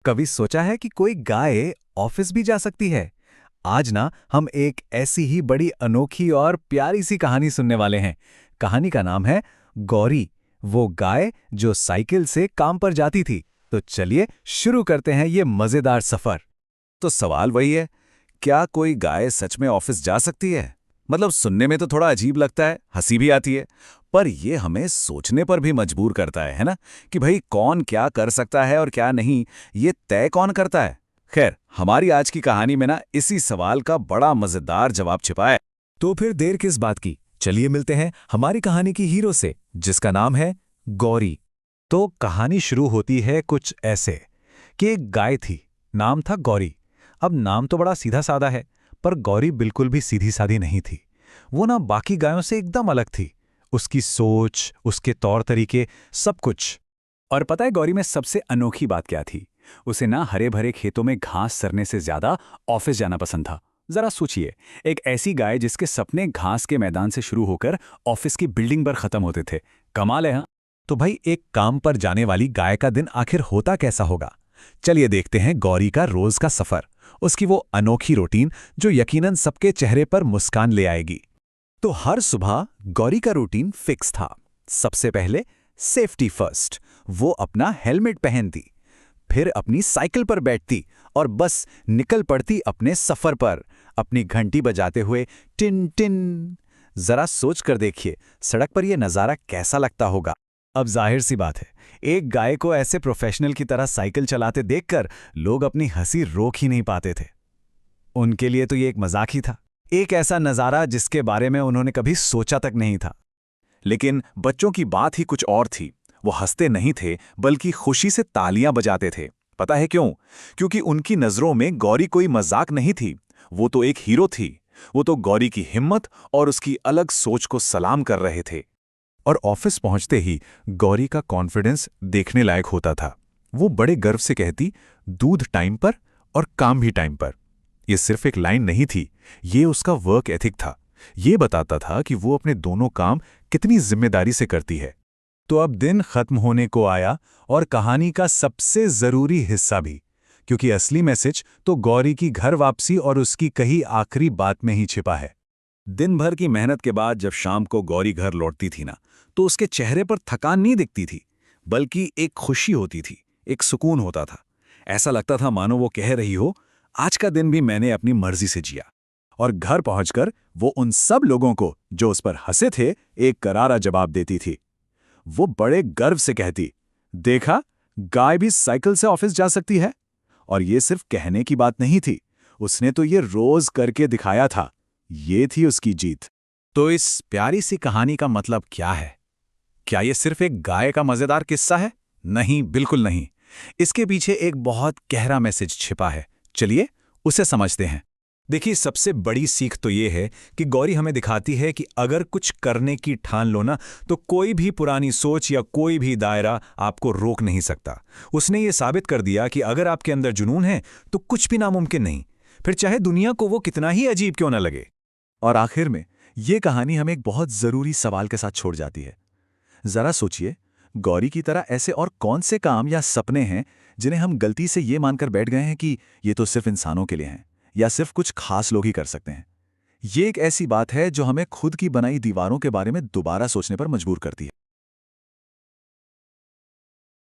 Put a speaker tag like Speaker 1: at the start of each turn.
Speaker 1: कभी सोचा है कि कोई गाय ऑफिस भी जा सकती है? आज ना हम एक ऐसी ही बड़ी अनोखी और प्यारी सी कहानी सुनने वाले हैं। कहानी का नाम है गौरी, वो गाय जो साइकिल से काम पर जाती थी। तो चलिए शुरू करते हैं ये मजेदार सफर।
Speaker 2: तो सवाल वही है, क्या कोई गाय सच में ऑफिस जा सकती है? मतलब सुनने में तो थोड़ा अजीब लगता है, हंसी भी आती है, पर ये हमें सोचने पर भी मजबूर करता है ना? कि भाई कौन क्या कर सकता है और क्या नहीं, ये तय कौन करता है? खैर, हमारी आज की कहानी में ना इसी सवाल का बड़ा मजेदार जवाब छिपा है।
Speaker 1: तो फिर देर किस बात की, चलिए मिलते हैं हमारी कहानी की हीरो से, जिसका नाम है गौरी। तो कहानी शुरू होती है कुछ ऐसे कि एक गाय थी, नाम था गौरी। अब नाम तो बड़ा सीधा साधा है, पर गौरी बिल्कुल भी सीधी साधी नहीं थी। वो ना बाकी गायों से एकदम अलग थी। उसकी सोच, उसके तौर तरीके, सब कुछ। और पता है गौरी में सबसे अनोखी बात क्या थी? उसे ना हरे भरे खेतों में घास सरने से ज्यादा ऑफिस जाना पसंद था। जरा सोचिए, एक ऐसी गाय जिसके सपने घास के मैदान से शुरू होकर ऑफिस की बिल्डिंग पर खत्म होते थे। कमाल है, हाँ? तो भाई एक काम पर जाने वाली गाय का दिन आखिर होता कैसा होगा? चलिए देखते हैं गौरी का रोज का सफर, उसकी वो अनोखी रूटीन जो यकीनन सबके चेहरे पर मुस्कान ले आएगी। तो हर सुबह गौरी का रूटीन फिक्स था। सबसे पहले सेफ्टी फर्स्ट, वो अपना हेलमेट पहनती, फिर अपनी साइकिल पर बैठती और बस निकल पड़ती अपने सफर पर, अपनी घंटी बजाते हुए टिन टिन। जरा सोच कर देखिए, सड़क पर यह नज़ारा कैसा लगता होगा। अब जाहिर सी बात है, एक गाय को ऐसे प्रोफेशनल की तरह साइकिल चलाते देखकर लोग अपनी हंसी रोक ही नहीं पाते थे। उनके लिए तो ये एक मजाक ही था, एक ऐसा नज़ारा जिसके बारे में उन्होंने कभी सोचा तक नहीं था।
Speaker 2: लेकिन बच्चों की बात ही कुछ और थी। वो हंसते नहीं थे, बल्कि खुशी से तालियां बजाते थे। पता है क्यों? क्योंकि उनकी नजरों में गौरी कोई मजाक नहीं थी, वो तो एक हीरो थी। वो तो गौरी की हिम्मत और उसकी अलग सोच को सलाम कर रहे थे।
Speaker 1: और ऑफिस पहुंचते ही गौरी का कॉन्फिडेंस देखने लायक होता था। वो बड़े गर्व से कहती, दूध टाइम पर और काम भी टाइम पर। ये सिर्फ एक लाइन नहीं थी, ये उसका वर्क एथिक था। ये बताता था कि वो अपने दोनों काम कितनी जिम्मेदारी से करती है। तो अब दिन खत्म होने को आया, और कहानी का सबसे जरूरी हिस्सा भी, क्योंकि असली मैसेज तो गौरी की घर वापसी और उसकी कही आखिरी बात में ही छिपा है।
Speaker 2: दिन भर की मेहनत के बाद जब शाम को गौरी घर लौटती थी ना, तो उसके चेहरे पर थकान नहीं दिखती थी, बल्कि एक खुशी होती थी, एक सुकून होता था। ऐसा लगता था मानो वो कह रही हो, आज का दिन भी मैंने अपनी मर्जी से जिया।
Speaker 1: और घर पहुंचकर वो उन सब लोगों को जो उस पर हंसे थे, एक करारा जवाब देती थी। वो बड़े गर्व से कहती, देखा, गाय भी साइकिल से ऑफिस जा सकती है। और ये सिर्फ कहने की बात नहीं थी, उसने तो ये रोज करके दिखाया था। ये थी उसकी जीत। तो इस प्यारी सी कहानी का मतलब क्या है? क्या ये सिर्फ एक गाय का मजेदार किस्सा है? नहीं, बिल्कुल नहीं। इसके पीछे एक बहुत गहरा मैसेज छिपा है। चलिए उसे समझते हैं। देखिए, सबसे बड़ी सीख तो ये है कि गौरी हमें दिखाती है कि अगर कुछ करने की ठान लो ना, तो कोई भी पुरानी सोच या कोई भी दायरा आपको रोक नहीं सकता। उसने ये साबित कर दिया कि अगर आपके अंदर जुनून है तो कुछ भी नामुमकिन नहीं, फिर चाहे दुनिया को वो कितना ही अजीब क्यों ना लगे। और आखिर में ये कहानी हमें एक बहुत जरूरी सवाल के साथ छोड़ जाती है। जरा सोचिए, गौरी की तरह ऐसे और कौन से काम या सपने हैं जिन्हें हम गलती से ये मानकर बैठ गए हैं कि ये तो सिर्फ इंसानों के लिए हैं, या सिर्फ कुछ खास लोग ही कर सकते हैं। ये एक ऐसी बात है जो हमें खुद की बनाई दीवारों के बारे में दोबारा सोचने पर मजबूर करती है।